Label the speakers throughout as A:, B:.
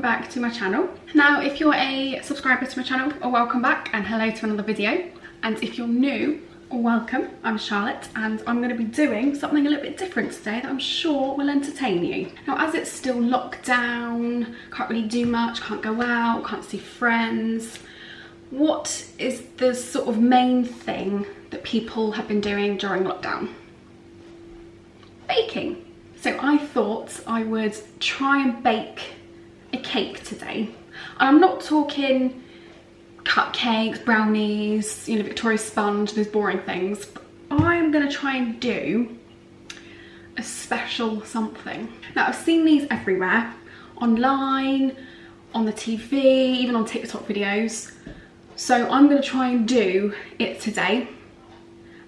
A: back to my channel. Now, if you're a subscriber to my channel, welcome back and hello to another video. And if you're new, welcome. I'm Charlotte and I'm going to be doing something a little bit different today that I'm sure will entertain you. Now, as it's still locked down, can't really do much, can't go out, can't see friends. What is the sort of main thing that people have been doing during lockdown? Baking. So I thought I would try and bake a cake today. And I'm not talking cupcakes, brownies, you know, Victoria sponge, those boring things. But I'm gonna try and do a special something. Now, I've seen these everywhere, online, on the TV, even on TikTok videos. So I'm gonna try and do it today.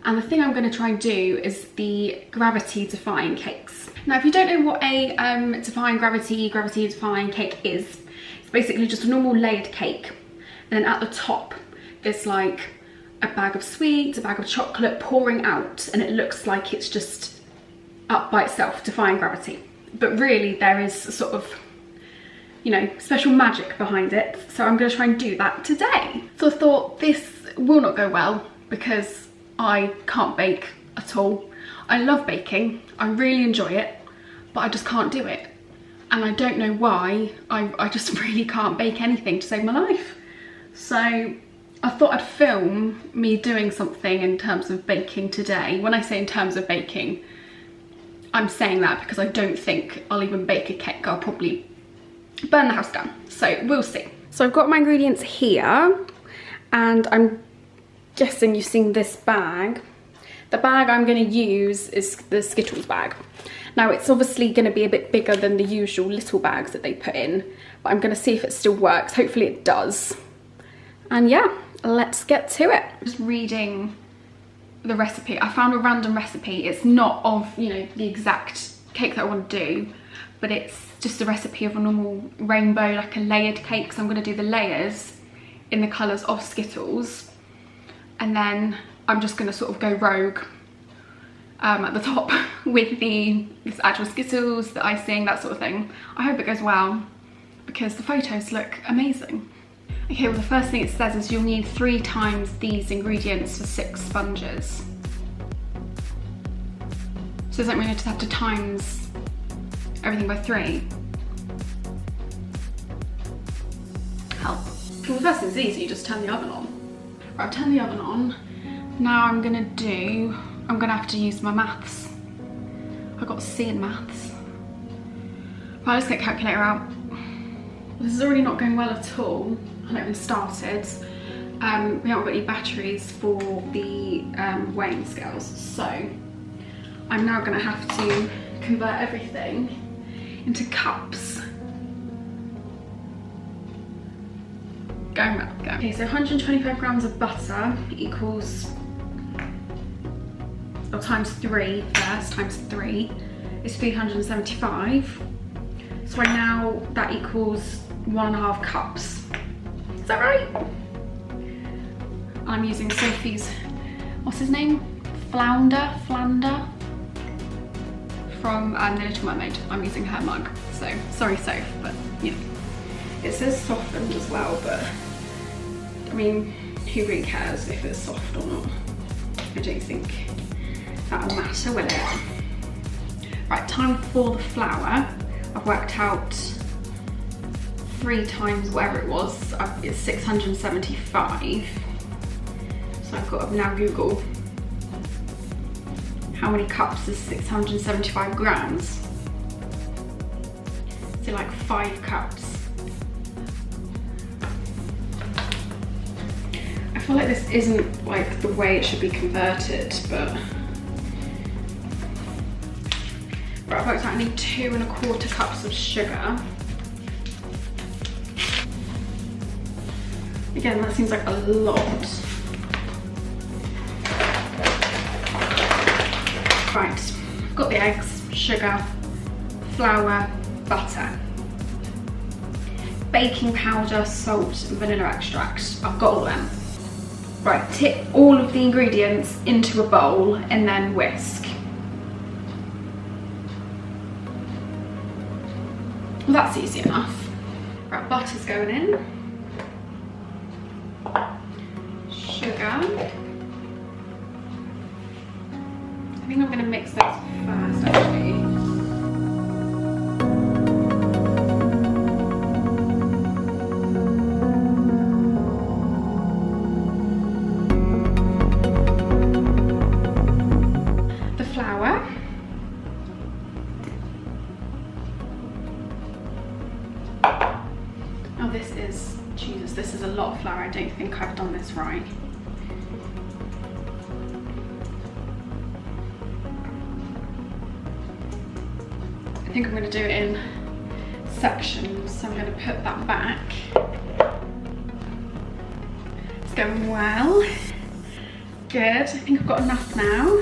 A: And the thing I'm going to try and do is the gravity defying cakes. Now, if you don't know what a gravity defying cake is, it's basically just a normal layered cake. And then at the top, there's like a bag of sweets, a bag of chocolate pouring out, and it looks like it's just up by itself, defying gravity. But really, there is a sort of, you know, special magic behind it. So I'm going to try and do that today. So I thought this will not go well because I can't bake at all. I love baking, I really enjoy it, but I just can't do it. And I don't know why, I just really can't bake anything to save my life. So I thought I'd film me doing something in terms of baking today. When I say in terms of baking, I'm saying that because I don't think I'll even bake a cake. I'll probably burn the house down, so we'll see. So I've got my ingredients here, and I'm guessing you've seen this bag. The bag I'm going to use is the Skittles bag. Now, it's obviously going to be a bit bigger than the usual little bags that they put in, but I'm going to see if it still works. Hopefully it does. And yeah, let's get to it. Just reading the recipe. I found a random recipe. It's not of, you know, the exact cake that I want to do, but it's just a recipe of a normal rainbow, like a layered cake. So I'm going to do the layers in the colours of Skittles. And then I'm just going to sort of go rogue at the top with this actual Skittles, the icing, that sort of thing. I hope it goes well because the photos look amazing. Okay, well, the first thing it says is you'll need 3 times these ingredients for 6 sponges. So does that mean I just have to times everything by 3? Help. Well, the first thing's easy, you just turn the oven on. Right, I've turned the oven on. Now I'm gonna have to use my maths. I got a C in maths. Right, let's get a calculator out. This is already not going well at all. I haven't even started. We haven't got any batteries for the weighing scales, so I'm now gonna have to convert everything into cups. Going round, go. Okay, so 125 grams of butter equals, or times 3 first, times 3 is 375. So right now that equals 1.5 cups. Is that right? I'm using Sophie's, what's his name? Flounder from The Little Mermaid. I'm using her mug, so sorry Soph, but you know. It says softened as well, but I mean, who really cares if it's soft or not? I don't think that'll matter, will it? Right, time for the flour. I've worked out 3 times whatever it was. It's 675. So I've got to now Google how many cups is 675 grams. So like 5 cups. I feel like this isn't like the way it should be converted, but right, I've worked out I need 2¼ cups of sugar. Again, that seems like a lot. Right, I've got the eggs, sugar, flour, butter, baking powder, salt, and vanilla extract. I've got all them. Right, tip all of the ingredients into a bowl and then whisk. Well, that's easy enough. Right, butter's going in. Sugar. I think I'm going to mix those first actually. The flour. Oh, this is, Jesus, this is a lot of flour. I don't think I've done this right. I think I'm going to do it in sections, so I'm going to put that back. It's going well. Good, I think I've got enough now.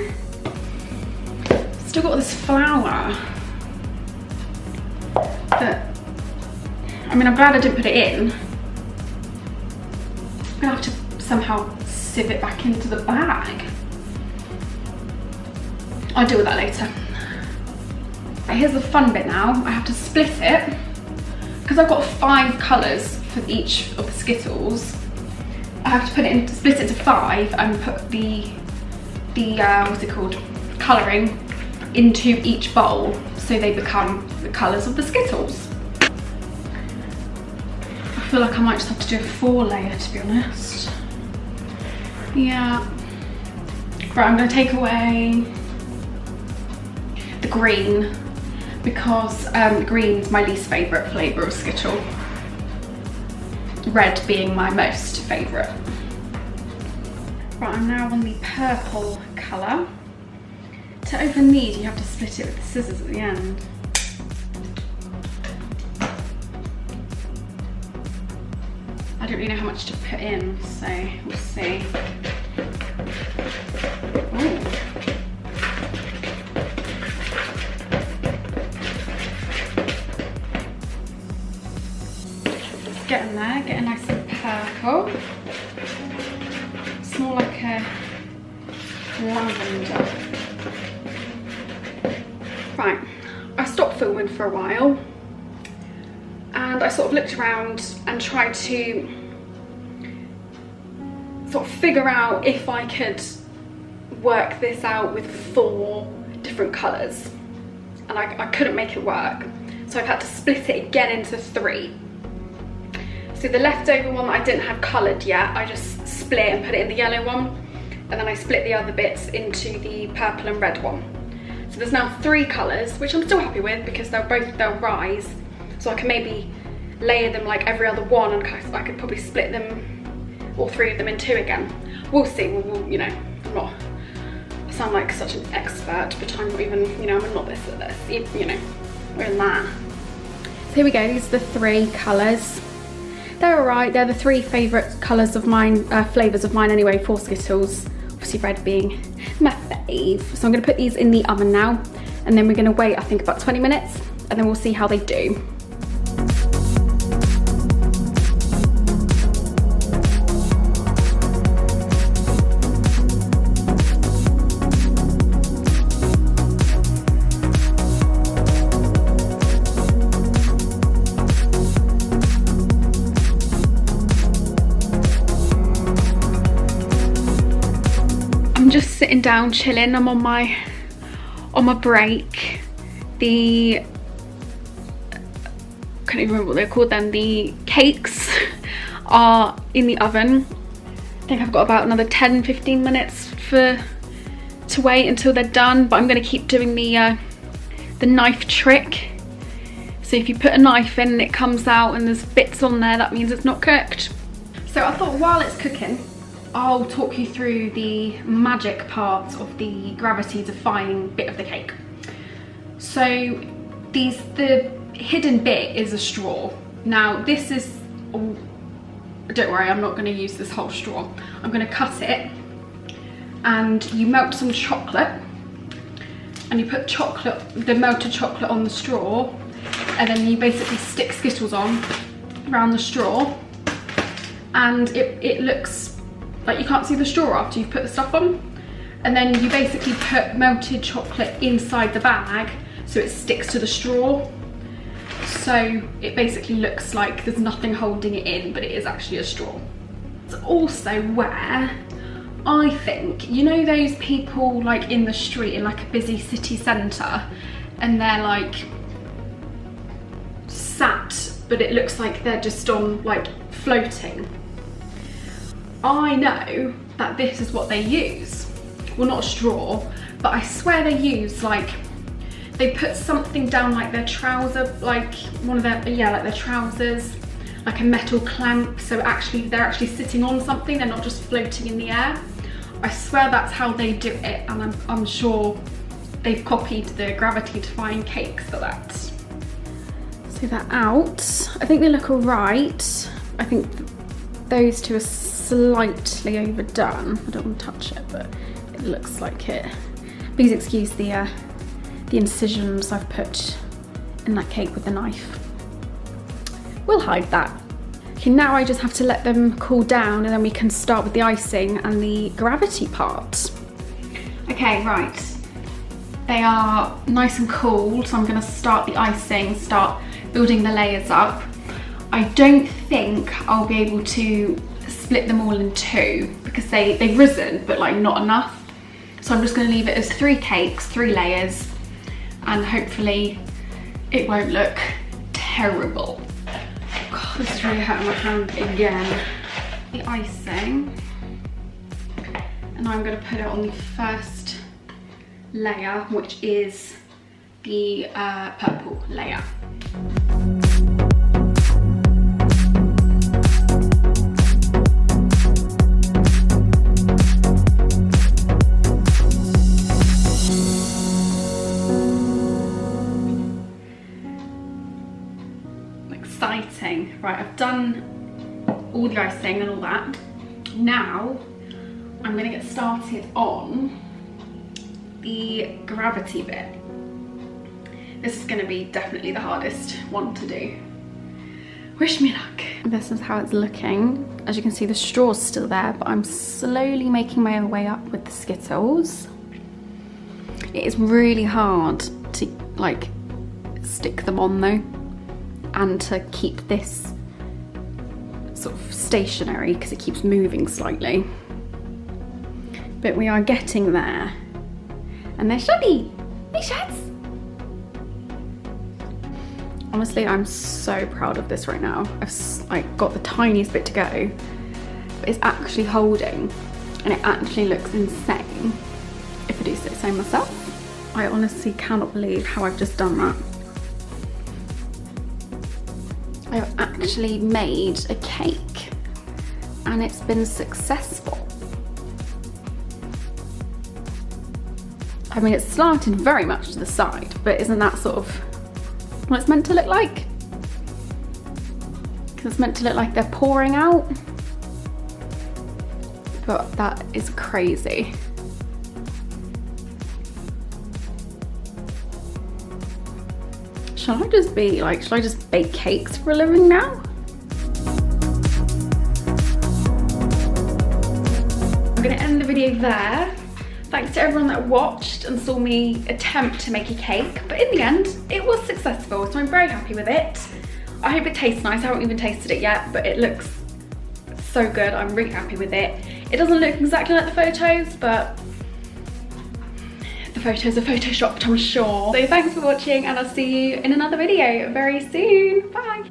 A: Still got this flour that, I mean, I'm glad I didn't put it in. I'm gonna have to somehow sieve it back into the bag. I'll deal with that later. Here's the fun bit now. I have to split it because I've got 5 colours for each of the Skittles. I have to put it in, split it into 5 and put the what's it called, colouring into each bowl so they become the colours of the Skittles. I feel like I might just have to do a 4-layer, to be honest. Yeah. Right, I'm going to take away the green because green's my least favourite flavour of Skittle. Red being my most favourite. Right, I'm now on the purple colour. To open these, you have to split it with the scissors at the end. I don't really know how much to put in, so we'll see. Ooh. It's getting there, getting nice and purple. It's more like a lavender. Right, I stopped filming for a while and I sort of looked around and tried to sort of figure out if I could work this out with 4 different colours, and I couldn't make it work, so I've had to split it again into 3. So the leftover one that I didn't have coloured yet, I just split and put it in the yellow one, and then I split the other bits into the purple and red one. So there's now 3 colours, which I'm still happy with because they'll rise. So I can maybe layer them like every other one, and I could probably split them, all 3 of them in 2 again. We'll see. We'll, you know, I sound like such an expert, but I'm not even, you know, I'm a novice at this. You know, we're in that. So here we go. These are the 3 colours. They're alright. They're the 3 favourite colours of mine, flavours of mine anyway, for Skittles. Obviously red being my fave. So I'm going to put these in the oven now, and then we're going to wait, I think, about 20 minutes, and then we'll see how they do. Just sitting down chilling. I'm on my break. I can't even remember what they're called then. The cakes are in the oven. I think I've got about another 10-15 minutes to wait until they're done, but I'm going to keep doing the knife trick. So if you put a knife in and it comes out and there's bits on there, that means it's not cooked. So I thought while it's cooking, I'll talk you through the magic part of the gravity defying bit of the cake. So the hidden bit is a straw. Now this is, oh, don't worry, I'm not going to use this whole straw. I'm going to cut it, and you melt some chocolate, and you put the melted chocolate on the straw, and then you basically stick Skittles on around the straw, and it looks like you can't see the straw after you've put the stuff on. And then you basically put melted chocolate inside the bag so it sticks to the straw. So it basically looks like there's nothing holding it in, but it is actually a straw. It's also where I think, you know those people like in the street in like a busy city centre, and they're like sat, but it looks like they're just on like floating. I know that this is what they use. Well, not a straw, but I swear they use like, they put something down like their trouser, like one of their, yeah, like their trousers, like a metal clamp. So actually they're actually sitting on something, they're not just floating in the air. I swear that's how they do it, and I'm sure they've copied the gravity defying cakes for that. So they're out. I think they look all right. I think those two are slightly overdone. I don't want to touch it, but it looks like it. Please excuse the incisions I've put in that cake with the knife. We'll hide that. Okay, now I just have to let them cool down, and then we can start with the icing and the gravity part. Okay, right. They are nice and cool, so I'm gonna start the icing, start building the layers up. I don't think I'll be able to split them all in two because they've risen, but like not enough. So I'm just gonna leave it as 3 cakes, 3 layers, and hopefully it won't look terrible. God, this is really hurting my hand again. The icing, and I'm gonna put it on the first layer, which is the purple layer. Exciting. Right, I've done all the icing and all that. Now I'm gonna get started on the gravity bit. This is gonna be definitely the hardest one to do. Wish me luck. This is how it's looking. As you can see, the straw's still there, but I'm slowly making my way up with the Skittles. It is really hard to like stick them on though, and to keep this sort of stationary because it keeps moving slightly. But we are getting there. And they're shabby. Hey, Shads. Honestly, I'm so proud of this right now. I've like got the tiniest bit to go, but it's actually holding, and it actually looks insane if I do say so myself. I honestly cannot believe how I've just done that. I've actually made a cake, and it's been successful. I mean, it's slanted very much to the side, but isn't that sort of what it's meant to look like? Because it's meant to look like they're pouring out. But that is crazy. Shall I just bake cakes for a living now? I'm gonna end the video there. Thanks to everyone that watched and saw me attempt to make a cake, but in the end, it was successful, so I'm very happy with it. I hope it tastes nice. I haven't even tasted it yet, but it looks so good. I'm really happy with it. It doesn't look exactly like the photos, but the photos are photoshopped, I'm sure. So thanks for watching, and I'll see you in another video very soon. Bye.